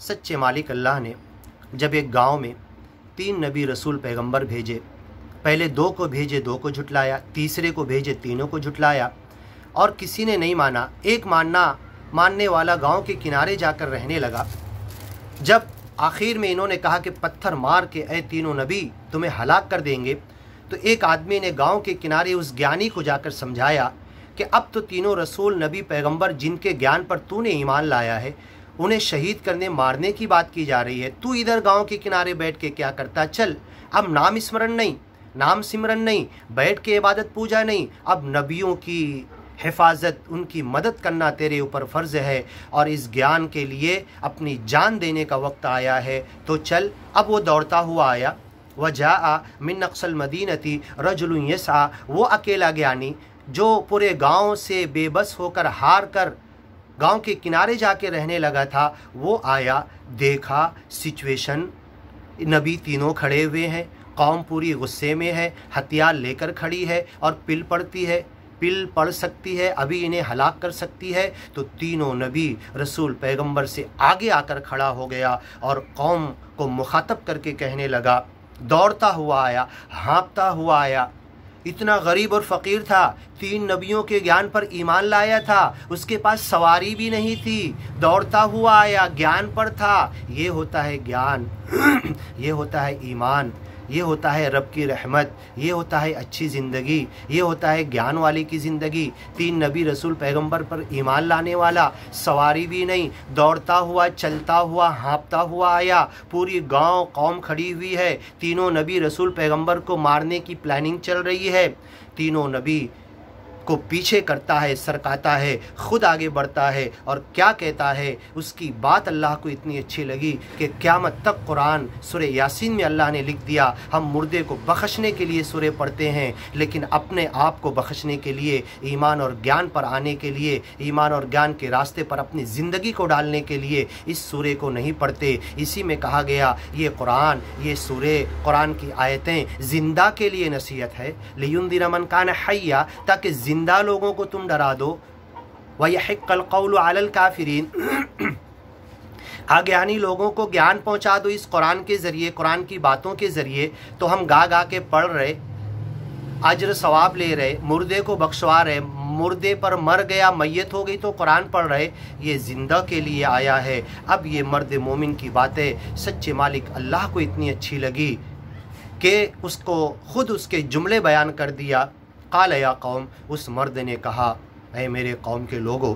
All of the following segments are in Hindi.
सच्चे मालिक अल्लाह ने जब एक गांव में 3 नबी रसूल पैगंबर भेजे, पहले 2 को भेजे, 2 को झुटलाया, तीसरे को भेजे, तीनों को झुटलाया और किसी ने नहीं माना। एक मानने वाला गांव के किनारे जाकर रहने लगा। जब आखिर में इन्होंने कहा कि पत्थर मार के ऐ तीनों नबी तुम्हें हलाक कर देंगे, तो एक आदमी ने गांव के किनारे उस ज्ञानी को जाकर समझाया कि अब तो तीनों रसूल नबी पैगंबर जिनके ज्ञान पर तूने ईमान लाया है उन्हें शहीद करने मारने की बात की जा रही है, तू इधर गांव के किनारे बैठ के क्या करता? चल, अब नाम सिमरन नहीं, बैठ के इबादत पूजा नहीं, अब नबियों की हिफाजत, उनकी मदद करना तेरे ऊपर फ़र्ज़ है और इस ज्ञान के लिए अपनी जान देने का वक्त आया है, तो चल। अब वो दौड़ता हुआ आया। वजाआ मिन अक़सल मदीनती रजुलुन यस्आ, वो अकेला ज्ञानी जो पूरे गांव से बेबस होकर हार कर गांव के किनारे जाके रहने लगा था, वो आया, देखा सिचुएशन, नबी तीनों खड़े हुए हैं, कौम पूरी गुस्से में है, हथियार लेकर खड़ी है और पिल पड़ सकती है, अभी इन्हें हलाक कर सकती है। तो तीनों नबी रसूल पैगंबर से आगे आकर खड़ा हो गया और कौम को मुखातब करके कहने लगा, दौड़ता हुआ आया, हाँफता हुआ आया, इतना गरीब और फ़कीर था, 3 नबियों के ज्ञान पर ईमान लाया था, उसके पास सवारी भी नहीं थी, दौड़ता हुआ आया, ज्ञान पर था। ये होता है ज्ञान, ये होता है ईमान, ये होता है रब की रहमत, ये होता है अच्छी ज़िंदगी, ये होता है ज्ञान वाले की ज़िंदगी। 3 नबी रसूल पैगंबर पर ईमान लाने वाला, सवारी भी नहीं, दौड़ता हुआ, चलता हुआ, हाँफता हुआ आया, पूरी गांव कौम खड़ी हुई है, तीनों नबी रसूल पैगंबर को मारने की प्लानिंग चल रही है, तीनों नबी को पीछे करता है, सरकाता है, खुद आगे बढ़ता है और क्या कहता है। उसकी बात अल्लाह को इतनी अच्छी लगी कि क़यामत तक कुरान सूरह यासीन में अल्लाह ने लिख दिया, हम मुर्दे को बख्शने के लिए सूरह पढ़ते हैं, लेकिन अपने आप को बख्शने के लिए, ईमान और ज्ञान पर आने के लिए, ईमान और ज्ञान के रास्ते पर अपनी ज़िंदगी को डालने के लिए इस सूरह को नहीं पढ़ते। इसी में कहा गया ये कुरान, ये सूरह, कुरान की आयतें ज़िंदा के लिए नसीहत है, लियुंदिर मन कान हय्या, ताकि जिंदा लोगों को तुम डरा दो, वयहिक्कल कौलु अलल काफिरीन, अज्ञानी लोगों को ज्ञान पहुंचा दो इस कुरान के ज़रिए, कुरान की बातों के ज़रिए। तो हम गा गा के पढ़ रहे, अज्र सवाब ले रहे, मुर्दे को बख्शवा रहे, मुर्दे पर मर गया, मैयत हो गई तो कुरान पढ़ रहे, ये ज़िंदा के लिए आया है। अब ये मर्द मोमिन की बातें सच्चे मालिक अल्लाह को इतनी अच्छी लगी कि उसको खुद उसके जुमले बयान कर दिया। क़ाल या कौम, उस मर्द ने कहा, ऐ मेरे कौम के लोगों,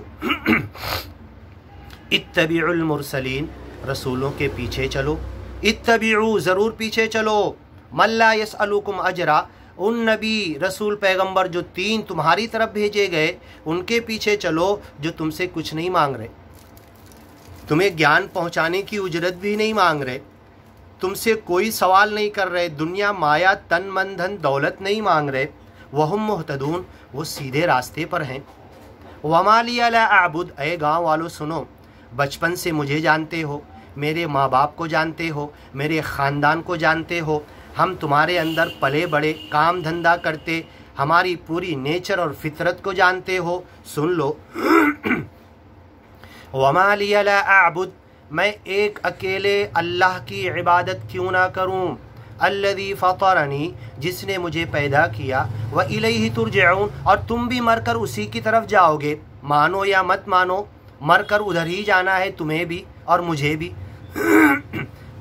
इत्तबिउल मुरसलीन, रसूलों के पीछे चलो, इत्तबिउ, ज़रूर पीछे चलो, मल्ला यसअलुकुम अजरा, उन नबी रसूल पैगंबर जो 3 तुम्हारी तरफ भेजे गए उनके पीछे चलो जो तुमसे कुछ नहीं मांग रहे, तुम्हें ज्ञान पहुंचाने की उजरत भी नहीं मांग रहे, तुमसे कोई सवाल नहीं कर रहे, दुनिया माया तन मन धन दौलत नहीं मांग रहे, वहुम मुहतदून, वो सीधे रास्ते पर हैं। वमा लिया ला अअबुद, ऐ गाँव वालों सुनो, बचपन से मुझे जानते हो, मेरे माँ बाप को जानते हो, मेरे ख़ानदान को जानते हो, हम तुम्हारे अंदर पले बड़े, काम धंधा करते, हमारी पूरी नेचर और फितरत को जानते हो, सुन लो। वमा लिया ला अअबुद, मैं एक अकेले अल्लाह की इबादत क्यों ना करूं, अल्लज़ी फ़तरनी, जिसने मुझे पैदा किया, व इलैहि तुरजऊन, और तुम भी मरकर उसी की तरफ जाओगे, मानो या मत मानो, मरकर उधर ही जाना है तुम्हें भी और मुझे भी।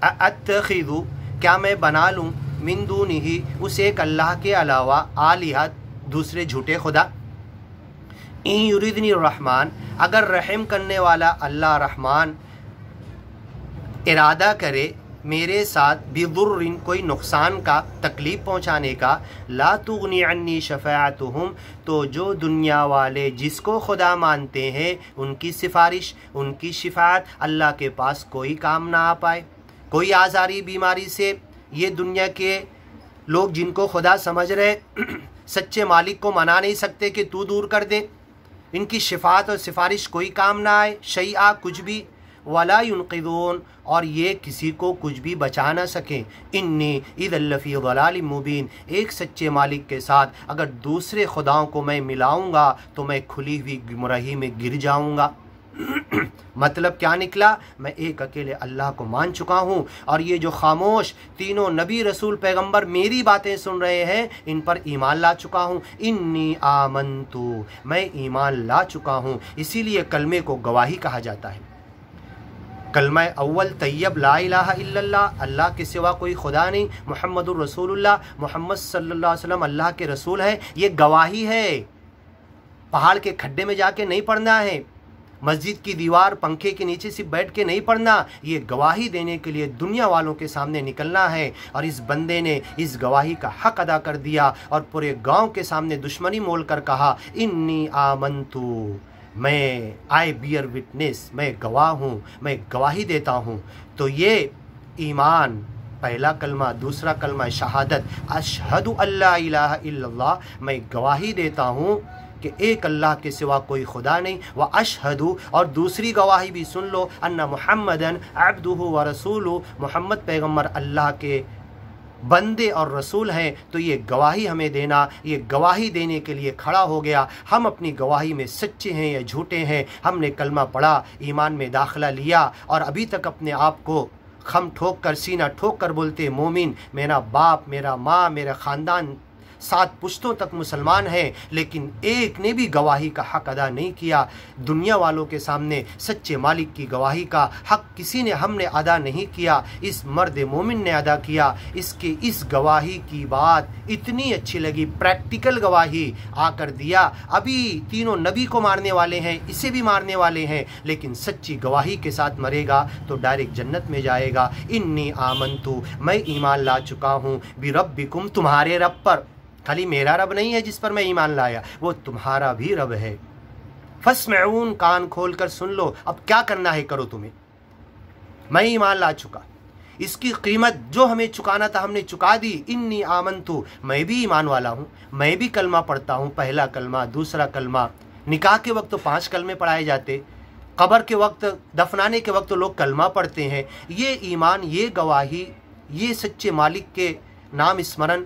अत्तखिज़ु, क्या मैं बना लूँ, मिन दूनिही, उस एक अल्लाह के अलावा, आलिहा, दूसरे झूठे खुदा। इन युरिदनी रहमान, अगर रहम करने वाला अल्लाह रहमान इरादा करे मेरे साथ बिदुर्रिन, कोई नुकसान का, तकलीफ़ पहुँचाने का, ला तुगनी अन्नी शफ़ाअतुहुम, तो जो दुनिया वाले जिसको खुदा मानते हैं उनकी सिफारिश, उनकी शिफात अल्लाह के पास कोई काम ना आ पाए। कोई आज़ारी बीमारी से ये दुनिया के लोग जिनको खुदा समझ रहे सच्चे मालिक को मना नहीं सकते कि तू दूर कर दे, इनकी शिफात और सिफारिश कोई काम ना आए, शैआ, कुछ भी, वला युनक़िदून, और ये किसी को कुछ भी बचा ना सकें। इन्नी इज़ लफ़ी ज़लालिम मुबीन, एक सच्चे मालिक के साथ अगर दूसरे खुदाओं को मैं मिलाऊंगा तो मैं खुली हुई गुमराही में गिर जाऊंगा। मतलब क्या निकला, मैं एक अकेले अल्लाह को मान चुका हूँ और ये जो खामोश तीनों नबी रसूल पैगंबर मेरी बातें सुन रहे हैं इन पर ईमान ला चुका हूँ। इन्नी आमन्तु, मैं ईमान ला चुका हूँ। इसीलिए कलमे को गवाही कहा जाता है। कलमा अव्वल तैयब ला इलाहा इल्लल्लाह, अल्लाह के सिवा कोई खुदा नहीं, मुहम्मदुर रसूलुल्लाह, मोहम्मद सल्लल्लाहु अलैहि वसल्लम अल्लाह के रसूल है, ये गवाही है। पहाड़ के खड्डे में जाके नहीं पढ़ना है, मस्जिद की दीवार पंखे के नीचे से बैठ के नहीं पढ़ना, ये गवाही देने के लिए दुनिया वालों के सामने निकलना है। और इस बंदे ने इस गवाही का हक अदा कर दिया और पूरे गांव के सामने दुश्मनी मोल कर कहा, इन्नी आमन्तु, मैं आई बियर विटनेस, मैं गवाह हूँ, मैं गवाही देता हूँ। तो ये ईमान, पहला कलमा, दूसरा कलमा शहादत, अशहदु अल्ला इलाहा इल्लल्लाह, मैं गवाही देता हूँ कि एक अल्लाह के सिवा कोई खुदा नहीं, व अशहदु, और दूसरी गवाही भी सुन लो, अन्ना मुहम्मदन अब्दुहु व रसूलु, मोहम्मद पैगम्बर अल्लाह के बंदे और रसूल हैं। तो ये गवाही हमें देना, ये गवाही देने के लिए खड़ा हो गया। हम अपनी गवाही में सच्चे हैं या झूठे हैं, हमने कलमा पढ़ा, ईमान में दाखिला लिया और अभी तक अपने आप को खम ठोक कर, सीना ठोक कर बोलते मोमिन, मेरा बाप, मेरा माँ, मेरा ख़ानदान 7 पुश्तों तक मुसलमान हैं, लेकिन एक ने भी गवाही का हक अदा नहीं किया। दुनिया वालों के सामने सच्चे मालिक की गवाही का हक किसी ने, हमने अदा नहीं किया, इस मर्द मोमिन ने अदा किया। इसके इस गवाही की बात इतनी अच्छी लगी, प्रैक्टिकल गवाही आकर दिया। अभी तीनों नबी को मारने वाले हैं, इसे भी मारने वाले हैं, लेकिन सच्ची गवाही के साथ मरेगा तो डायरेक्ट जन्नत में जाएगा। इन्नी आमन्तु, मैं ईमान ला चुका हूँ, बिरब्बिकुम, तुम्हारे रब पर। खाली मेरा रब नहीं है जिस पर मैं ईमान लाया, वो तुम्हारा भी रब है। फस्मऊन, कान खोल कर सुन लो, अब क्या करना है करो तुम्हें। मैं ईमान ला चुका, इसकी कीमत जो हमें चुकाना था हमने चुका दी। इन्नी आमन्तु, मैं भी ईमान वाला हूँ, मैं भी कलमा पढ़ता हूँ, पहला कलमा, दूसरा कलमा। निकाह के वक्त तो 5 कलमे पढ़ाए जाते, कब्र के वक्त, दफनाने के वक्त तो लोग कलमा पढ़ते हैं। ये ईमान, ये गवाही, ये सच्चे मालिक के नाम स्मरण,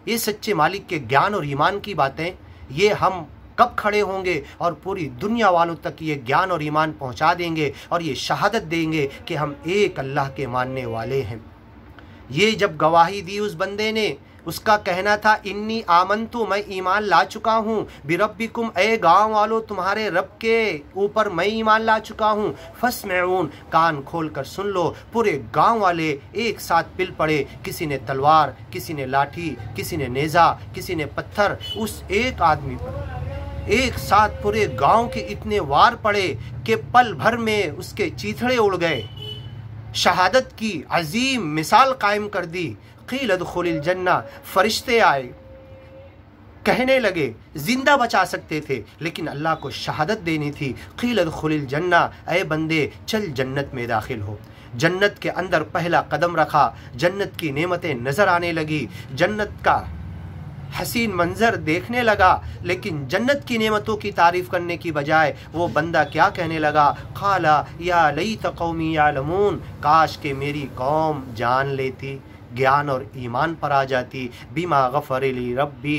ये सच्चे मालिक के ज्ञान और ईमान की बातें, ये हम कब खड़े होंगे और पूरी दुनिया वालों तक ये ज्ञान और ईमान पहुंचा देंगे और ये शहादत देंगे कि हम एक अल्लाह के मानने वाले हैं। ये जब गवाही दी उस बंदे ने, उसका कहना था इन्नी आमन्तु, मैं ईमान ला चुका हूँ, बिरब्बिकुम, ए गांव वालों तुम्हारे रब के ऊपर मैं ईमान ला चुका हूँ। फस्मऊन, कान खोल कर सुन लो। पूरे गांव वाले एक साथ पिल पड़े, किसी ने तलवार, किसी ने लाठी, किसी ने नेज़ा, किसी ने पत्थर, उस एक आदमी पर एक साथ पूरे गांव के इतने वार पड़े कि पल भर में उसके चीथड़े उड़ गए। शहादत की अजीम मिसाल कायम कर दी। क़ील उदख़ुलिल जन्ना, फरिश्ते आए, कहने लगे, जिंदा बचा सकते थे लेकिन अल्लाह को शहादत देनी थी। क़ील उदख़ुलिल जन्ना, ऐ बंदे चल जन्नत में दाखिल हो। जन्नत के अंदर पहला कदम रखा, जन्नत की नेमतें नज़र आने लगी, जन्नत का हसीन मंजर देखने लगा, लेकिन जन्नत की नेमतों की तारीफ़ करने की बजाय वो बंदा क्या कहने लगा, क़ाला या लैत क़ौमी यालमून, काश के मेरी कौम जान लेती, ज्ञान और ईमान पर आ जाती। बिमा गफ़र ली रब्बी,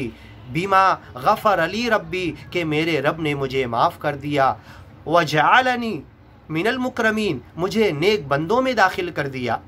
बिमा गफ़र अली रब्बी, के मेरे रब ने मुझे माफ़ कर दिया। वजअलनी मिनल मुकरमीन, मुझे नेक बंदों में दाखिल कर दिया।